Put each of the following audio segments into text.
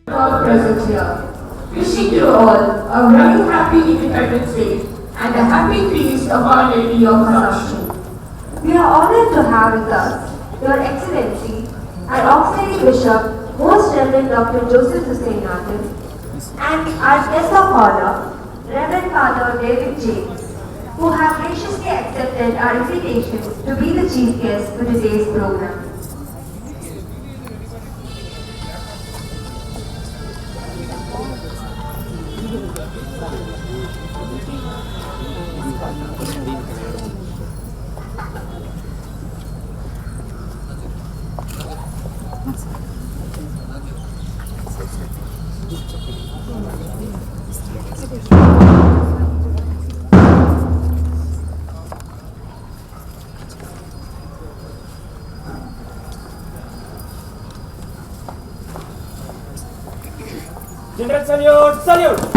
For present here. Wishing you all a very happy Independence Day and a happy feast of Our Lady of Assumption. We are honored to have with us Your Excellency, our Auxiliary Bishop, Most Reverend Dr. Joseph Hussain Natif, and our guest of honor, Reverend Father David James, who have graciously accepted our invitation to be the chief guest for today's program. General salute, salute!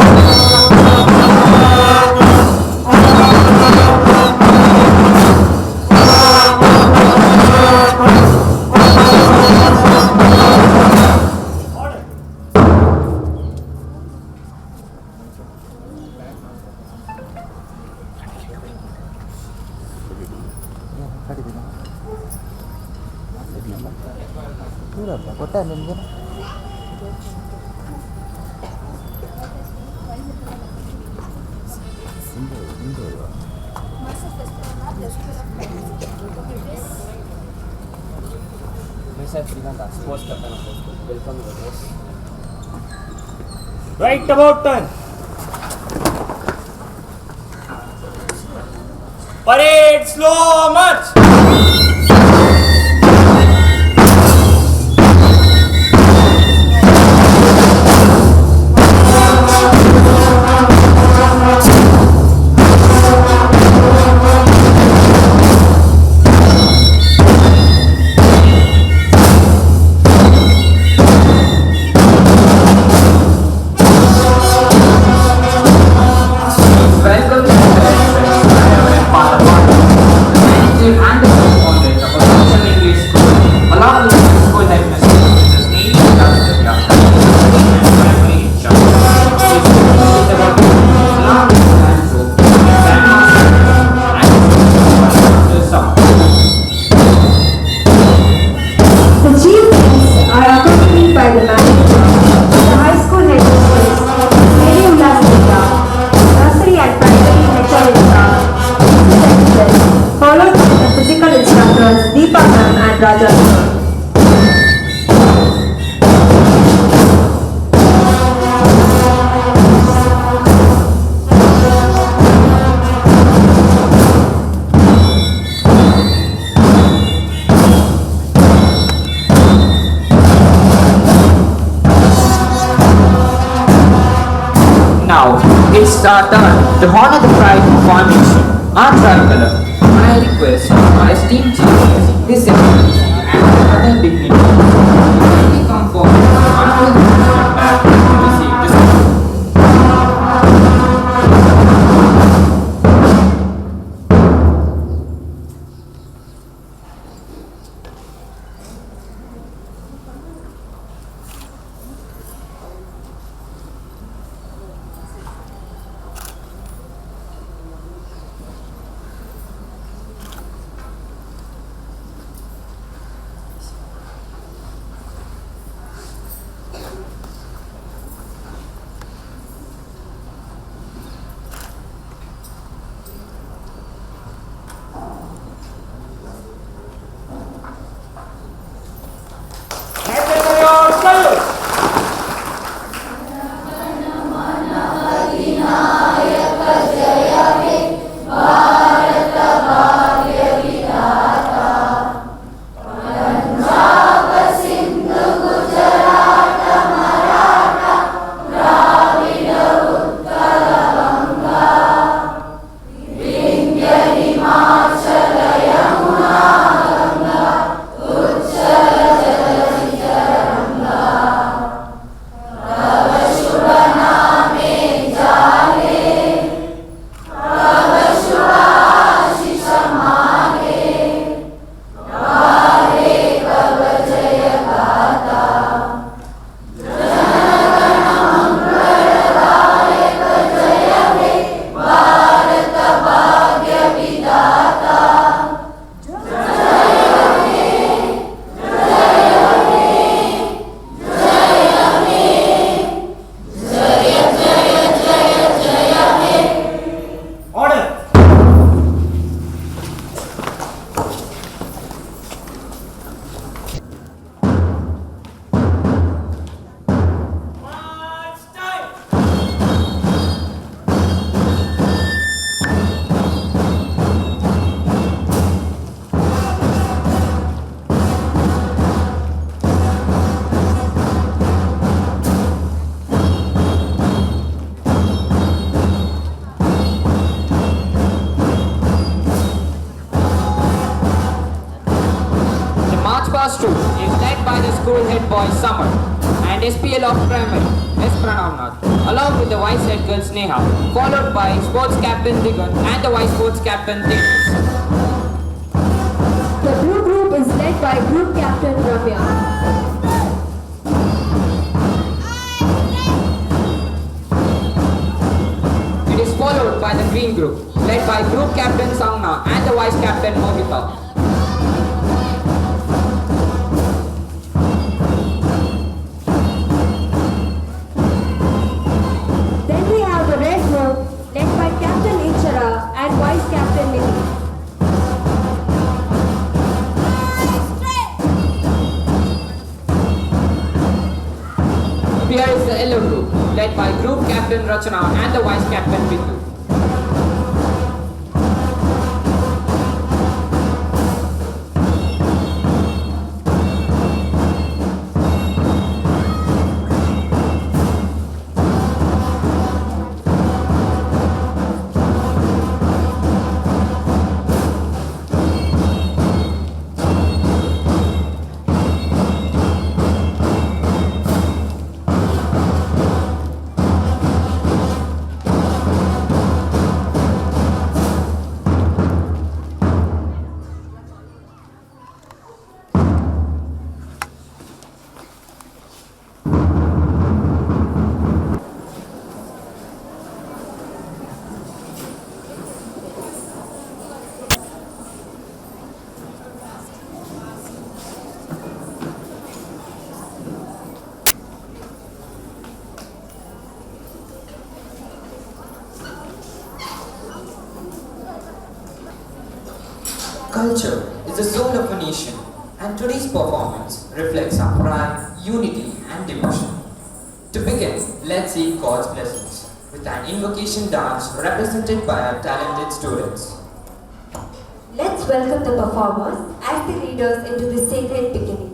Right about turn. Parade slow march. Rajajinagar. Now, it's our turn to honor the pride of our nation, our tricolor. I request my esteemed chief guest, His Excellency, and other dignitaries to kindly come forward and the back to receive this honor. boy Summer, and SPL of primary, S. Pranavnath, along with the vice head girl Sneha, followed by sports captain Digan and the vice sports captain Tejas. The blue group is led by group captain Ramya. It is followed by the green group, led by group captain Sangna and the vice captain Mohita. Then we have the red group led by captain Ichara and vice captain Nidhi. Here is the yellow group, led by group captain Rachana and the vice captain Bindu. Culture is the soul of a nation, and today's performance reflects our pride, unity, and devotion. To begin, let's seek God's blessings with an invocation dance represented by our talented students. Let's welcome the performers as the leaders into the sacred beginning.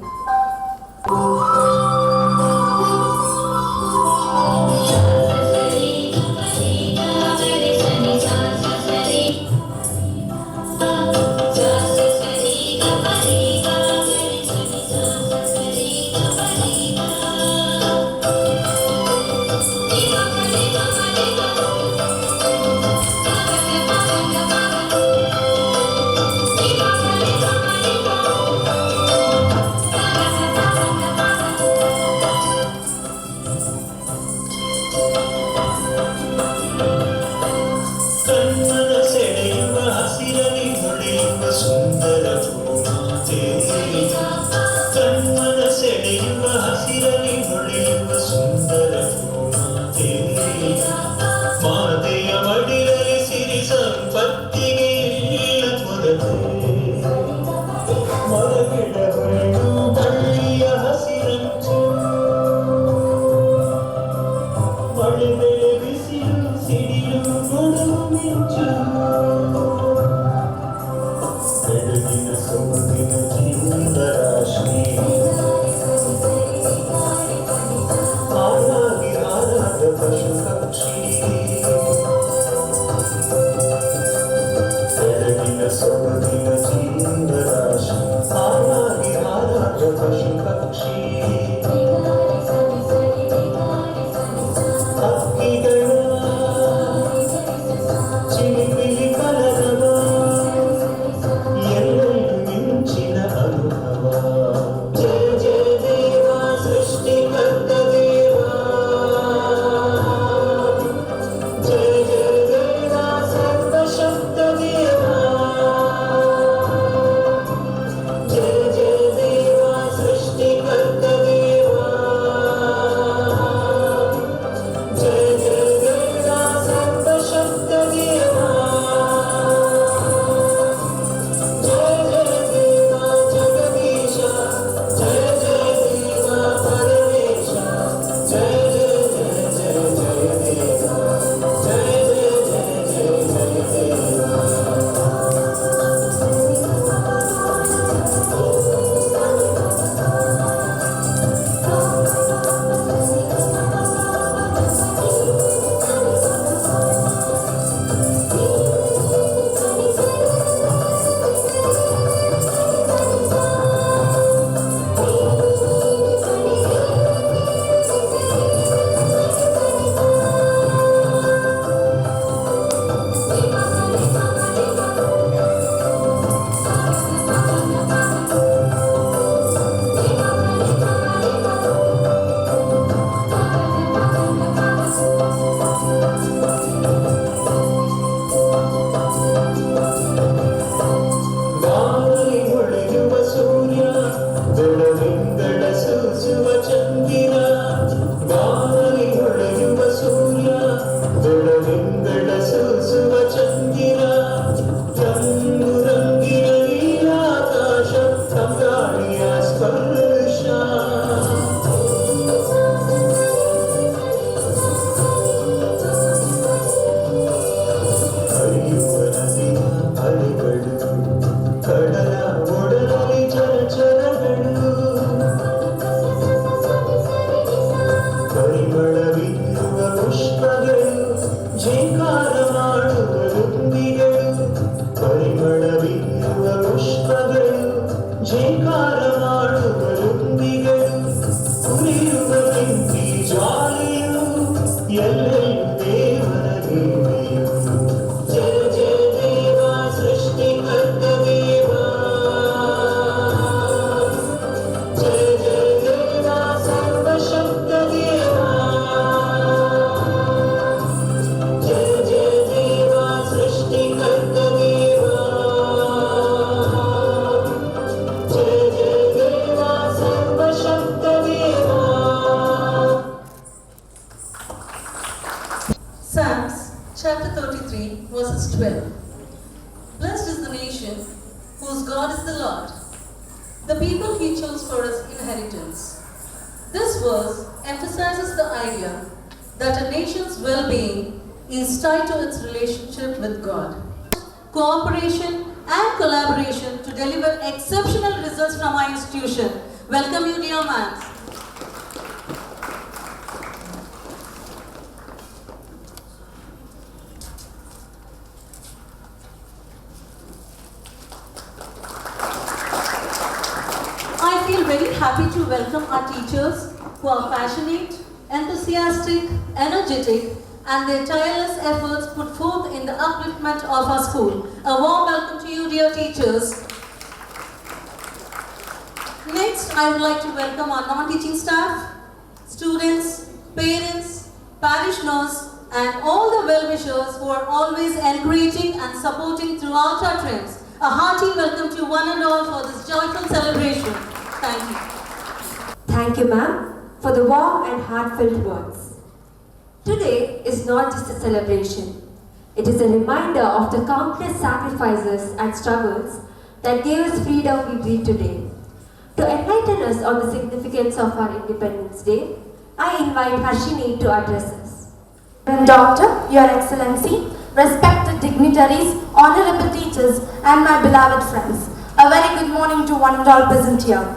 verse 12. Blessed is the nation whose God is the Lord, the people he chose for his inheritance. This verse emphasizes the idea that a nation's well-being is tied to its relationship with God. Cooperation and collaboration to deliver exceptional results from our institution. Welcome you, dear man. I feel very happy to welcome our teachers who are passionate, enthusiastic, energetic, and their tireless efforts put forth in the upliftment of our school. A warm welcome to you, dear teachers. Next, I would like to welcome our non-teaching staff, students, parents, parishioners, and all the well-wishers who are always encouraging and supporting throughout our trips. A hearty welcome to one and all for this joyful celebration. Thank you. Thank you, ma'am, for the warm and heartfelt words. Today is not just a celebration. It is a reminder of the countless sacrifices and struggles that gave us freedom we breathe today. To enlighten us on the significance of our Independence Day, I invite Harshini to address us. Doctor, Your Excellency, respected dignitaries, honorable teachers, and my beloved friends, a very good morning to one and all present here.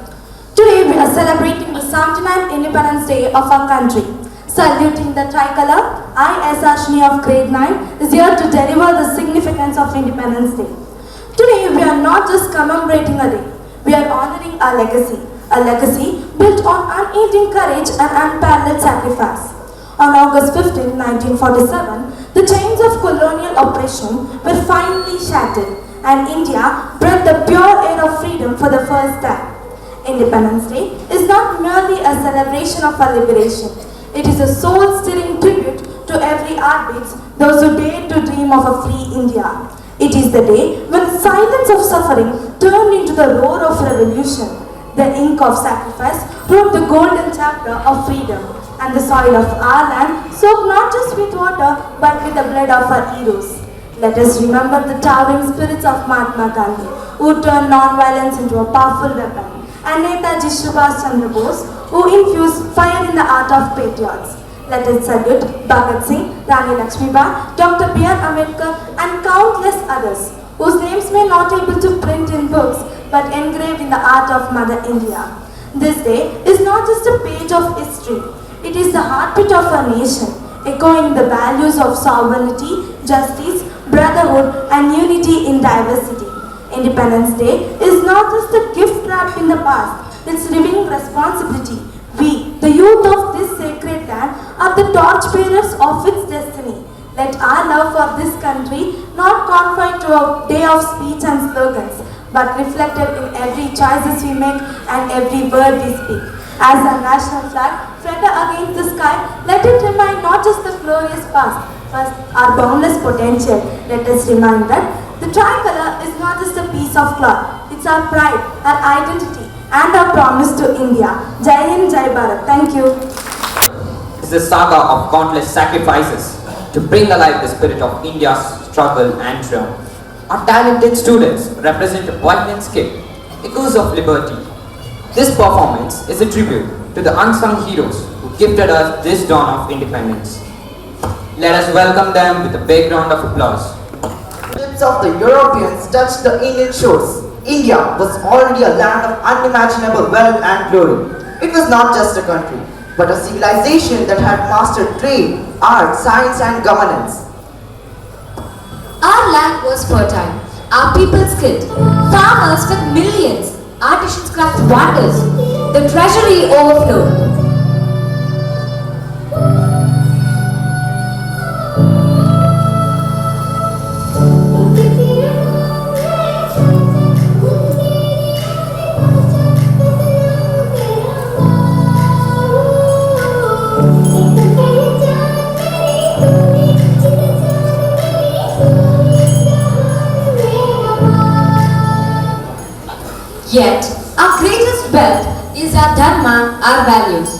Today we are celebrating the 79th Independence Day of our country. Saluting the tricolour, I, as Ashni of grade 9, is here to deliver the significance of Independence Day. Today we are not just commemorating a day, we are honouring a legacy built on unyielding courage and unparalleled sacrifice. On August 15, 1947, the chains of colonial oppression were finally shattered and India breathed the pure air of freedom for the first time. Independence Day is not merely a celebration of our liberation. It is a soul-stirring tribute to every heartbeat, those who dared to dream of a free India. It is the day when the silence of suffering turned into the roar of revolution. The ink of sacrifice wrote the golden chapter of freedom, and the soil of our land soaked not just with water but with the blood of our heroes. Let us remember the towering spirits of Mahatma Gandhi, who turned non-violence into a powerful weapon, and Netaji Subhash Chandra Bose, who infused fire in the heart of patriots. Let us salute Bhagat Singh, Rani Lakshmibai, Dr. B.R. Ambedkar, and countless others, whose names may not be able to print in books, but engraved in the heart of Mother India. This day is not just a page of history, it is the heartbeat of our nation, echoing the values of sovereignty, justice, brotherhood, and unity in diversity. Independence Day is not just a gift wrapped in the past, it's living responsibility. We, the youth of this sacred land, are the torchbearers of its destiny. Let our love for this country not confined to a day of speech and slogans, but reflected in every choices we make and every word we speak. As our national flag flutter against the sky, let it remind not just the glorious past, but our boundless potential. Let us remind that the tricolour is not just a piece of cloth, it's our pride, our identity, and our promise to India. Jai Hind, Jai Bharat. Thank you. It's a saga of countless sacrifices to bring alive the spirit of India's struggle and triumph. Our talented students represent vibrant skill, echoes of liberty. This performance is a tribute to the unsung heroes who gifted us this dawn of independence. Let us welcome them with a big round of applause. Ships of the Europeans touched the Indian shores. India was already a land of unimaginable wealth and glory. It was not just a country, but a civilization that had mastered trade, art, science, and governance. Our land was fertile, our people skilled, farmers with millions, artisans craft wonders, the treasury overflowed. Yet, our greatest wealth is our dharma, our values.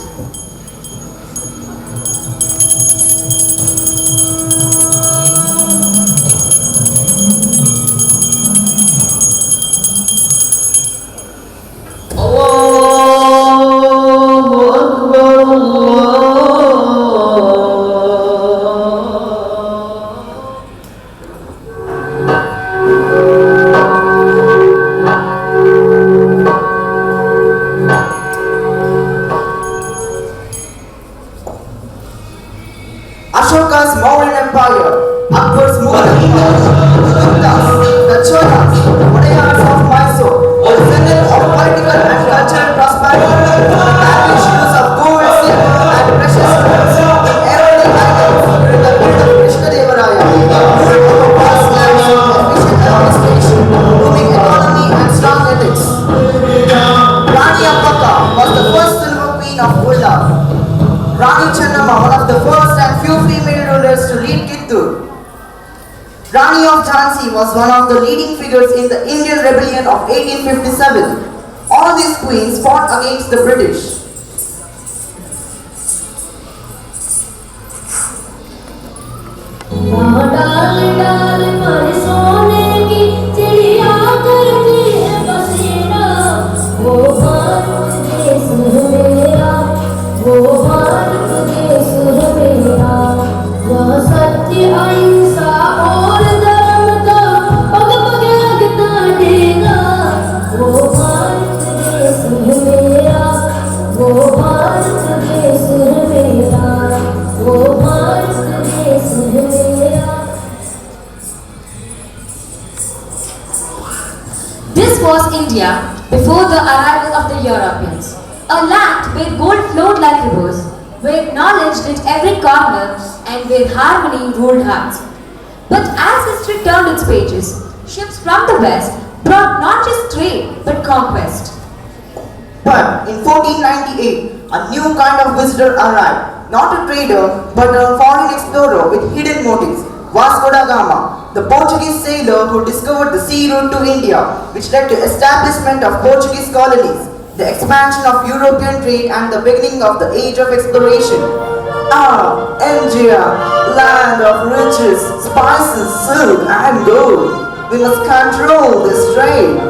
Ashoka's Mauryan Empire, Akbar's Mughal Empire, the Guptas, the Cholas, the Udayars of Mysore, the symbol of political and cultural prosperity, the lavish use of gold, silver, and precious stones in everyday items during the period of Krishnadevaraya, the vast lands of efficient administration, booming economy, and strong ethics. Rani Appaka was the first silver queen of Ulla. Rani Channamma, one of the first and few female rulers to lead Kittur. Rani of Jhansi was one of the leading figures in the Indian Rebellion of 1857. All these queens fought against the British. This was India before the arrival of the Europeans. A land where gold flowed like rivers, where knowledge lit every corner, and where harmony ruled hearts. But as history turned its pages, ships from the west brought not just trade but conquest. But in 1498, a new kind of visitor arrived. Not a trader, but a foreign explorer with hidden motives. Vasco da Gama, the Portuguese sailor who discovered the sea route to India, which led to establishment of Portuguese colonies, the expansion of European trade, and the beginning of the age of exploration. Ah, India, land of riches, spices, silk, and gold. We must control this trade.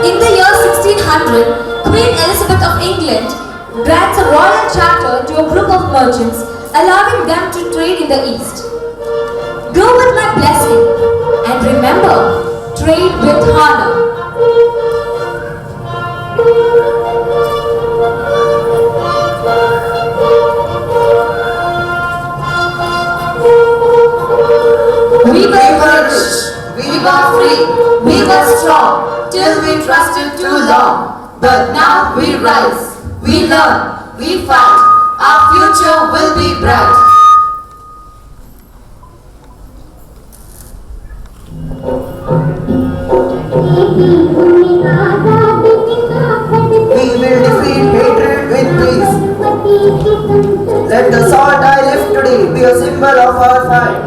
In the year 1600, Queen Elizabeth of England grants a royal charter to a group of merchants, allowing them to trade in the East. Go with my blessing, and remember, trade with honor. We were rich, we were free, we were strong, till we trusted too long. But now we rise, we learn, we fight, our future will be bright. We will defeat hatred with peace. Let the sword I lift today be a symbol of our fight.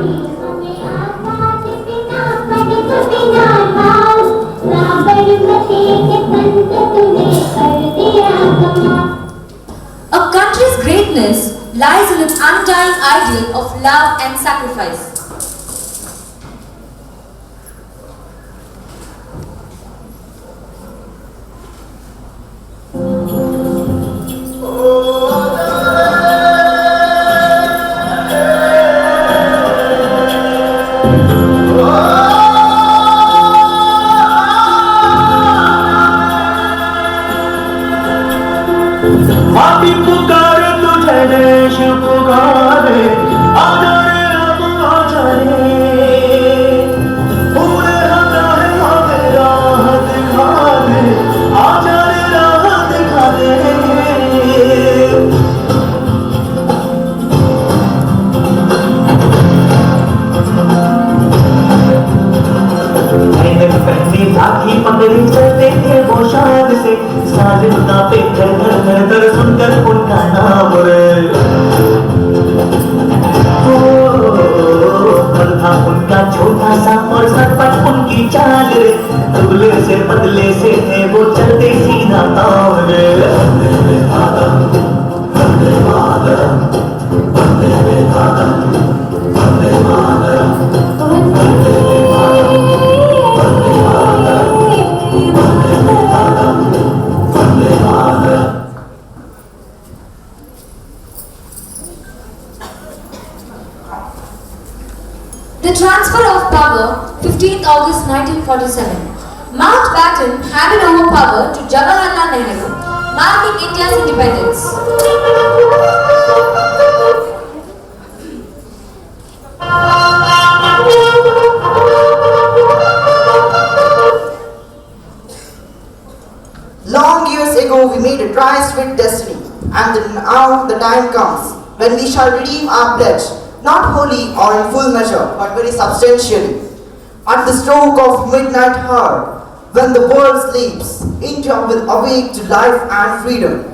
A country's greatness lies in its undying ideal of love and sacrifice. माटी पुकार तुझे देश पुकारे आजा रे अब आजा रे पूरे हटा है हमें राह दिखा दे आजा रे राह दिखा दे पहली राखी पगड़ी चलते थे वो शान से सालिमता पे घर घर घर सुनकर उनका नाम रे पल था उनका छोटा सा और सर पर उनकी चाल रे दुबले से पतले से थे वो चलते सीधा ताव रे Vande Mataram Vande Mataram Vande Mataram Vande Mataram Vande Mataram The transfer of power, 15th August 1947. Mountbatten handed over power to Jawaharlal Nehru, marking India's independence. with destiny. And now the time comes when we shall redeem our pledge, not wholly or in full measure, but very substantially. At the stroke of midnight hour, when the world sleeps, India will awake to life and freedom.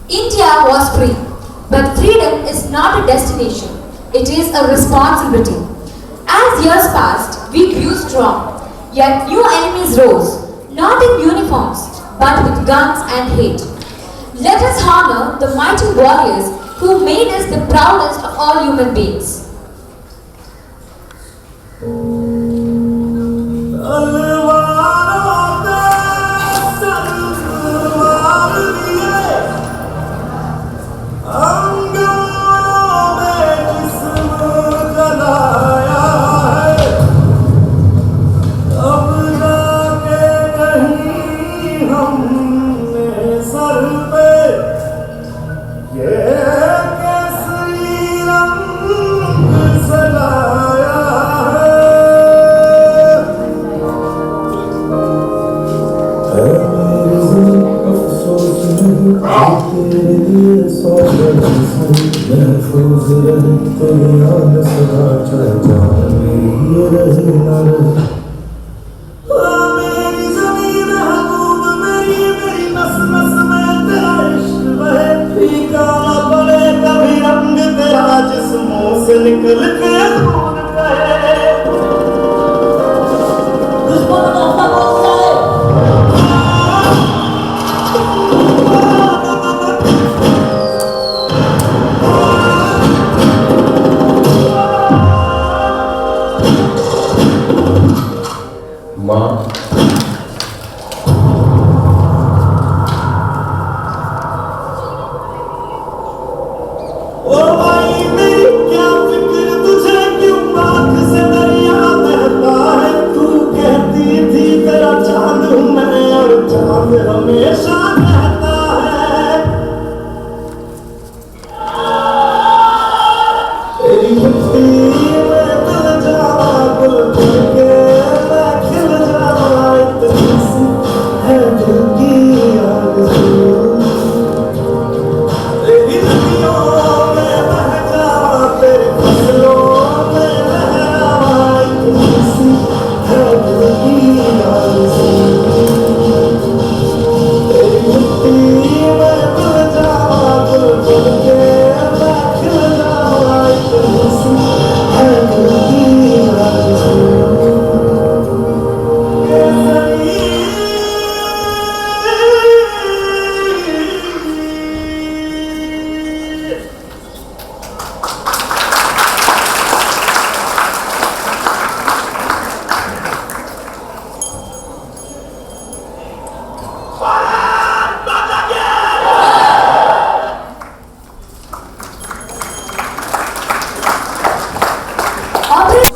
India was free, but freedom is not a destination, it is a responsibility. As years passed, we grew strong, yet new enemies rose, not in uniforms, but with guns and hate. Let us honor the mighty warriors who made us the proudest of all human beings.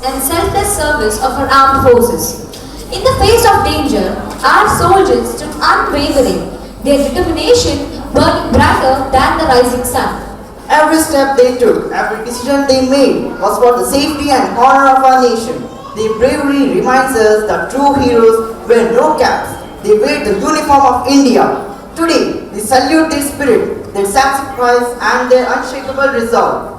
And selfless service of our armed forces. In the face of danger, our soldiers stood unwavering, their determination burning brighter than the rising sun. Every step they took, every decision they made was for the safety and honor of our nation. Their bravery reminds us that true heroes wear no caps. They wear the uniform of India. Today, we salute their spirit, their sacrifice and their unshakable resolve.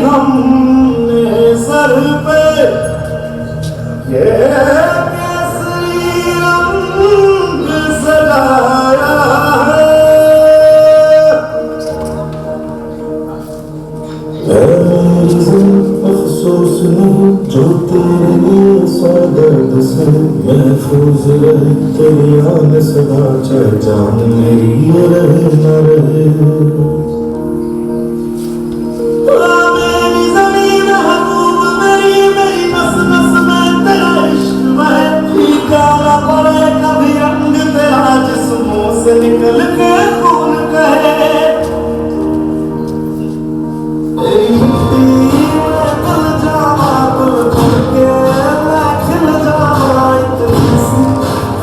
हम जान सदा चाहे जान मेरी ये रहे न रहे। मेरी ज़मीन महबूब मेरी मेरी नस नस में तेरा इश्क बहे। काला पड़े कभी रंग तेरा जिस्मों से निकल के खून कहे। तेरी मिट्टी में गल जावा तुम खुल के मैं खिल जावा। इतनी सी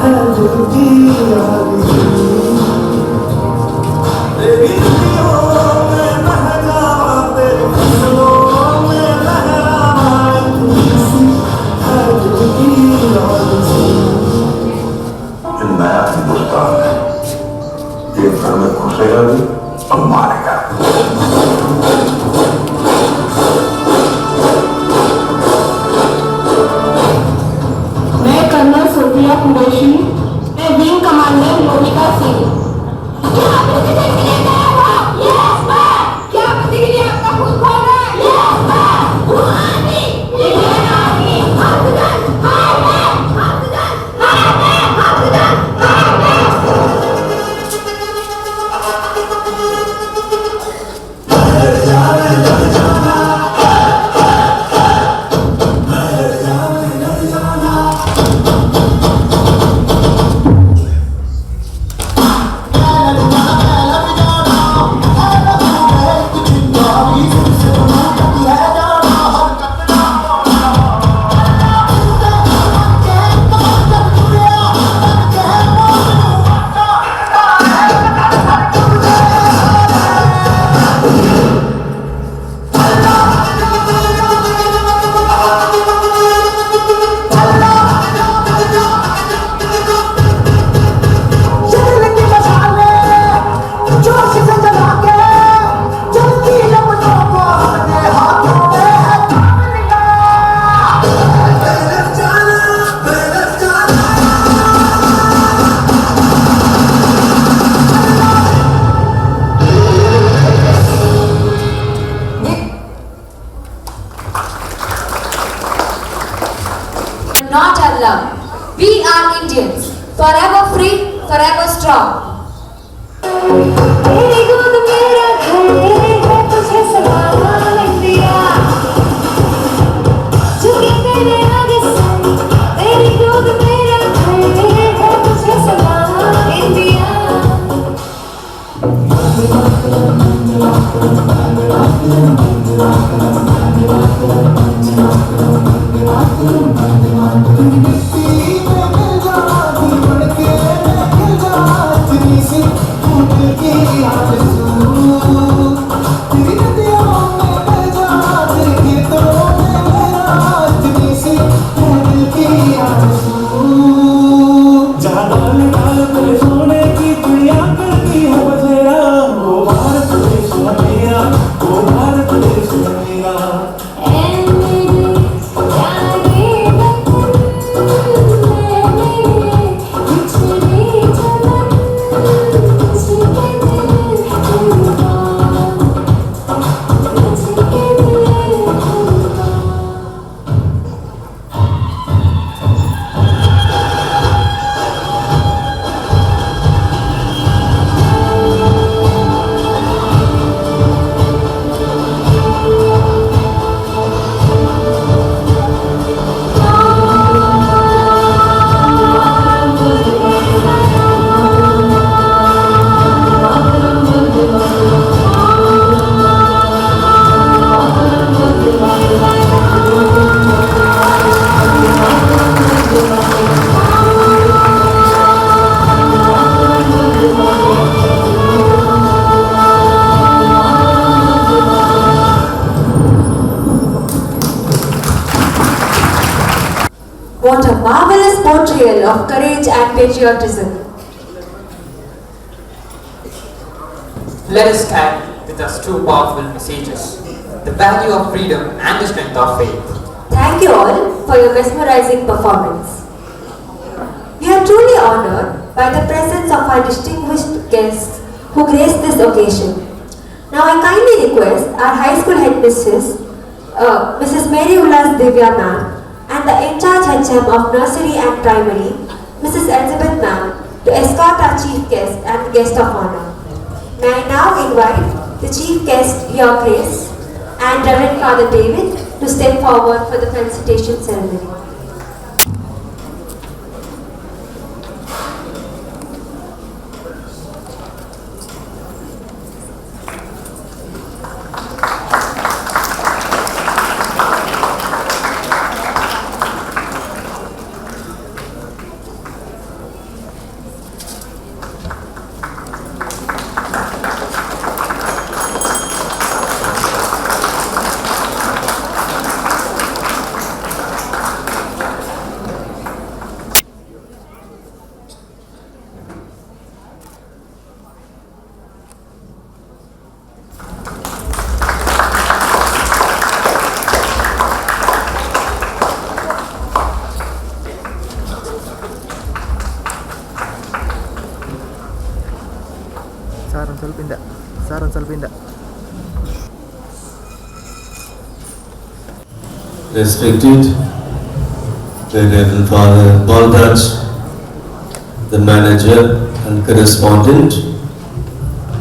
है दिल की आरज़ू। तेरी नदियों में बह जावा तेरी फसलों में लहरावा। इतनी सी है दिल की आरज़ू। जो नया हिंदुस्तान है ये घर में घुसेगा भी और मारेगा। मैं कर्नल सोफिया कुरैशी, मैं विंग कमांडर मोनिका सिंह। क्या आप इसे देखने के लिए आए हो? Yes ma'am. क्या आप इसी के लिए आपका खून खोल रहे हैं? Yes ma'am. वो army, Indian army, Afghan, army, Afghan, army, Afghan, army. Not Allah. We are Indians, forever free, forever strong. तेरी गोद मेरा घर है तुझे सलाम इंडिया। झुके तेरे आगे सर तेरी गोद मेरा घर है तुझे सलाम India. What a marvelous portrayal of courage and patriotism. Let us carry with us two powerful messages: the value of freedom and the strength of faith. Thank you all for your mesmerizing performance. We are truly honored by the presence of our distinguished guests who graced this occasion. Now I kindly request our high school headmistress, Mrs. Mary Ullas Divya ma'am, and the in-charge HM of nursery and primary, Mrs. Elizabeth ma'am, to escort our chief guest and guest of honor. May I now invite the chief guest, Your Grace, and Reverend Father David to step forward for the felicitation ceremony. Respected the Reverend Father Balraj, the manager and correspondent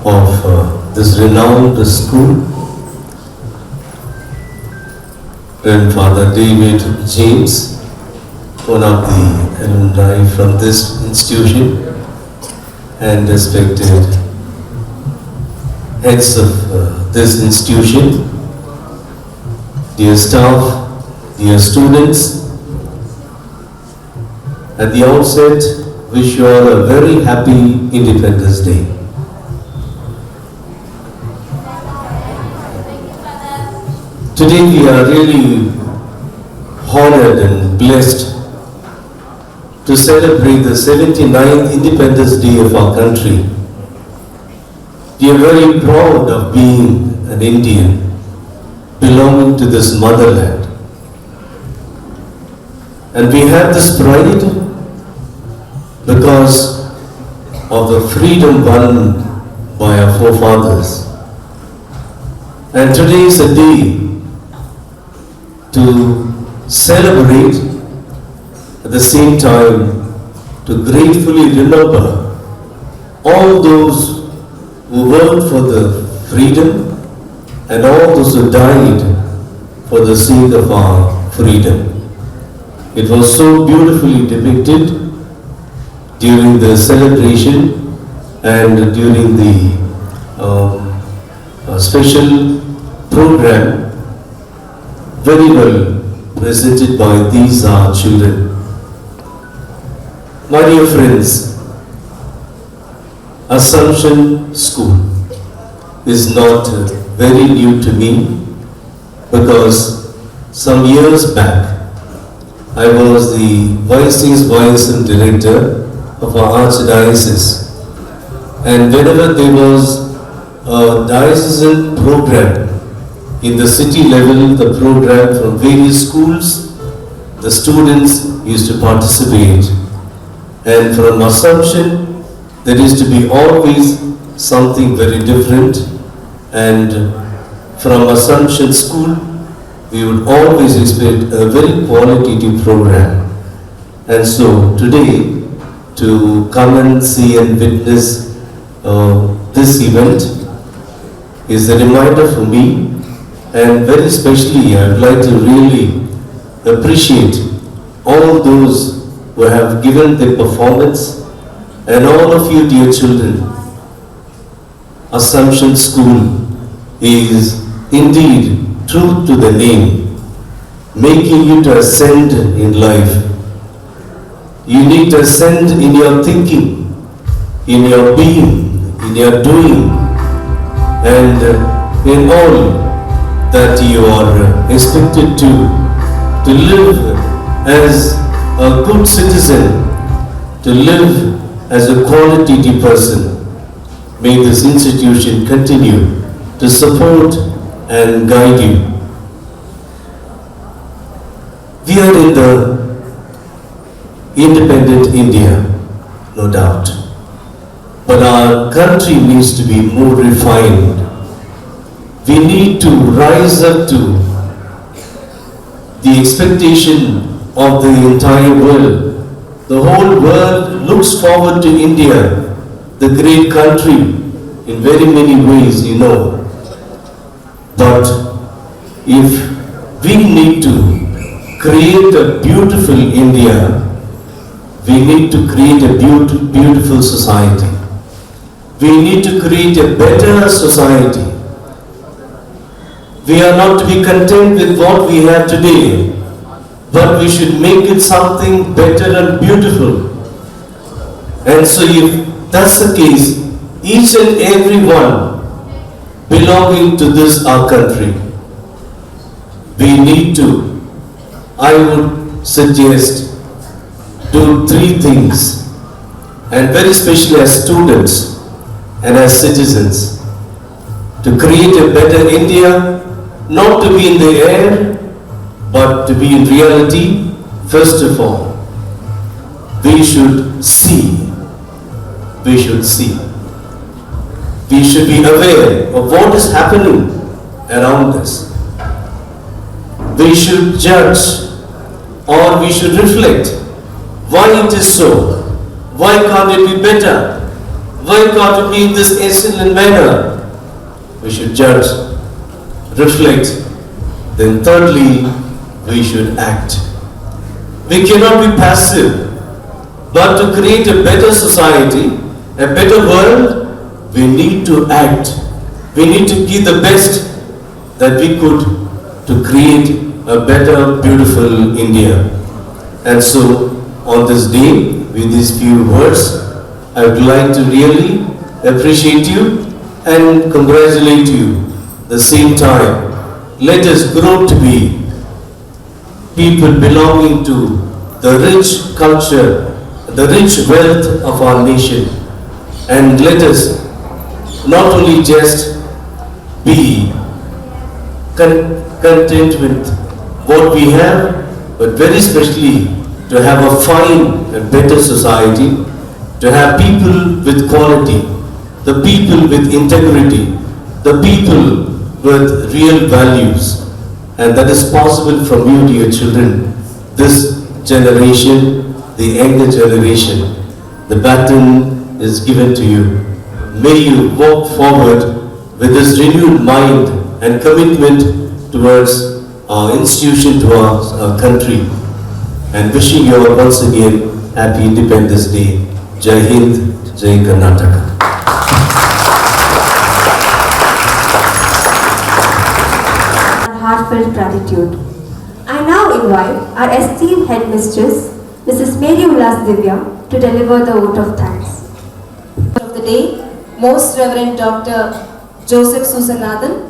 of this renowned school, Reverend Father David James, one of the alumni from this institution, and respected heads of this institution, dear staff, dear students, at the outset, wish you all a very happy Independence Day. Today we are really honored and blessed to celebrate the 79th Independence Day of our country. We are very proud of being an Indian belonging to this motherland. And we have this pride because of the freedom won by our forefathers. And today is a day to celebrate, at the same time to gratefully remember all those who worked for the freedom and all those who died for the sake of our freedom. It was so beautifully depicted during the celebration and during the special program, very well presented by these children. My dear friends, Assumption School is not very new to me because some years back I was the Vice and Director of our Archdiocese, and whenever there was a diocesan program in the city level, the program from various schools, the students used to participate, and from Assumption there is to be always something very different, and from Assumption School we would always expect a very qualitative program. And so today, to come and see and witness this event is a reminder for me, and very especially I would like to really appreciate all those who have given their performance, and all of you dear children. Assumption School is indeed true to the name, making you to ascend in life. You need to ascend in your thinking, in your being, in your doing, and in all that you are expected to live as a good citizen, to live as a qualitative person. May this institution continue to support and guide you. We are in the independent India, no doubt, but our country needs to be more refined. We need to rise up to the expectation of the entire world. The whole world looks forward to India, the great country, in very many ways, you know. But if we need to create a beautiful India, we need to create a beautiful society. We need to create a better society. We are not to be content with what we have today, but we should make it something better and beautiful. And so if that's the case, each and every one belonging to this our country, we need to, I would suggest, do three things, and very especially as students and as citizens, to create a better India, not to be in the air, but to be in reality. First of all, we should see. We should see. We should be aware of what is happening around us. We should judge, or we should reflect why it is so. Why can't it be better? Why can't it be in this excellent manner? We should judge, reflect. Then thirdly, we should act. We cannot be passive, but to create a better society, a better world, we need to act. We need to give the best that we could to create a better, beautiful India. And so, on this day, with these few words, I would like to really appreciate you and congratulate you. At the same time, let us grow to be people belonging to the rich culture, the rich wealth of our nation. And let us not only just be content with what we have, but very especially to have a fine and better society, to have people with quality, the people with integrity, the people with real values. And that is possible from you, dear children. This generation, the younger generation, the baton is given to you. May you walk forward with this renewed mind and commitment towards our institution, to our country. And wishing you all once again Happy Independence Day. Jai Hind, Jai Karnataka. Heartfelt gratitude. I now invite our esteemed headmistress, Mrs. Mary Ulas Divya, to deliver the vote of thanks. Of the day, Most Reverend Dr. Joseph Susanathan,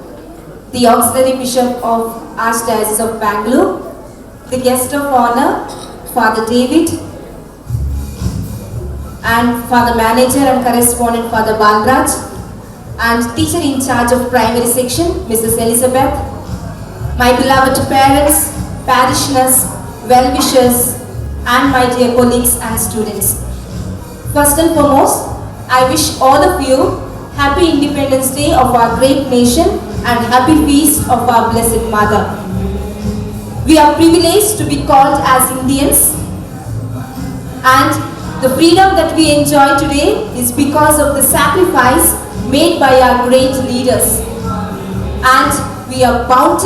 the Auxiliary Bishop of Archdiocese of Bangalore, the guest of honor, Father David, and Father Manager and Correspondent Father Balraj, and Teacher in charge of Primary Section, Mrs. Elizabeth, my beloved parents, parishioners, well-wishers, and my dear colleagues and students. First and foremost, I wish all of you Happy Independence Day of our great nation and Happy Feast of our Blessed Mother. We are privileged to be called as Indians, and the freedom that we enjoy today is because of the sacrifice made by our great leaders. And we are bound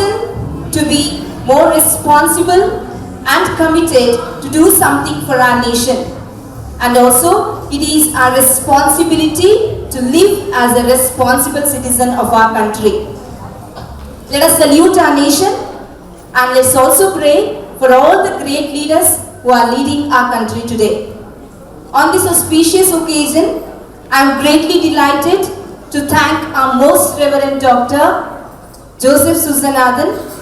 to be more responsible and committed to do something for our nation. And also, it is our responsibility to live as a responsible citizen of our country. Let us salute our nation, and let's also pray for all the great leaders who are leading our country today. On this auspicious occasion, I am greatly delighted to thank our Most Reverend Dr. Joseph Susanathan,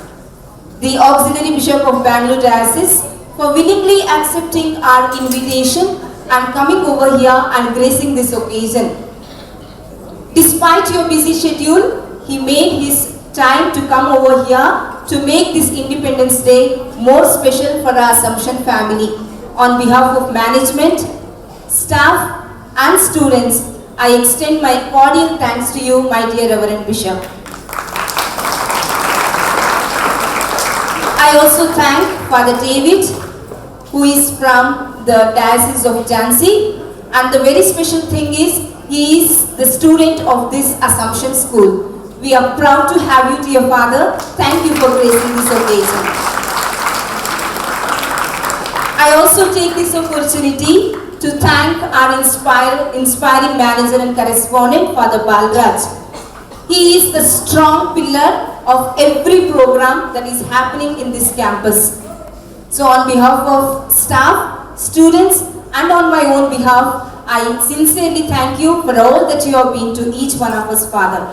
the Auxiliary Bishop of Bangalore Diocese, for willingly accepting our invitation and coming over here and gracing this occasion. Despite your busy schedule, he made his time to come over here to make this Independence Day more special for our Assumption family. On behalf of management, staff and students, I extend my cordial thanks to you, my dear Reverend Bishop. I also thank Father David, who is from the Diocese of Jhansi, and the very special thing is he is the student of this Assumption School. We are proud to have you, dear father. Thank you for gracing this occasion. I also take this opportunity to thank our inspiring manager and correspondent, Father Balraj. He is the strong pillar of every program that is happening in this campus. So on behalf of staff, students, and on my own behalf, I sincerely thank you for all that you have been to each one of us, Father.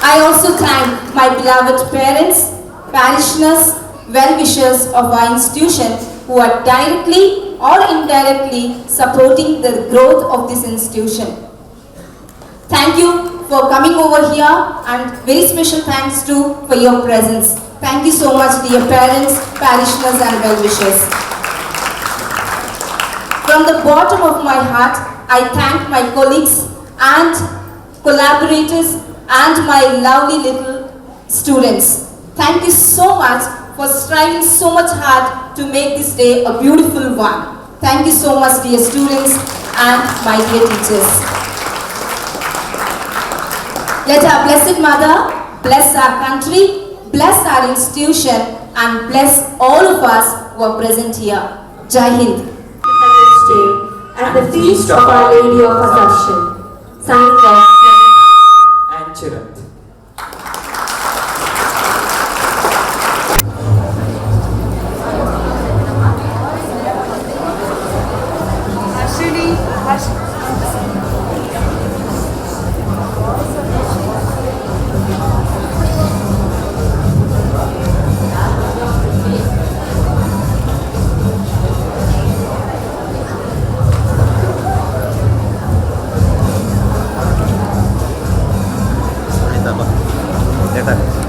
I also thank my beloved parents, parishioners, well-wishers of our institution who are directly or indirectly supporting the growth of this institution. Thank you for coming over here, and very special thanks too for your presence. Thank you so much, dear parents, parishioners and well-wishers. From the bottom of my heart, I thank my colleagues and collaborators and my lovely little students. Thank you so much for striving so much hard to make this day a beautiful one. Thank you so much, dear students and my dear teachers. Let our Blessed Mother bless our country, bless our institution, and bless all of us who are present here. Jai Hind. Independence Day and the feast of Our Lady of Assumption. Signing off. And Chirant. Kita, Pak. Lihat.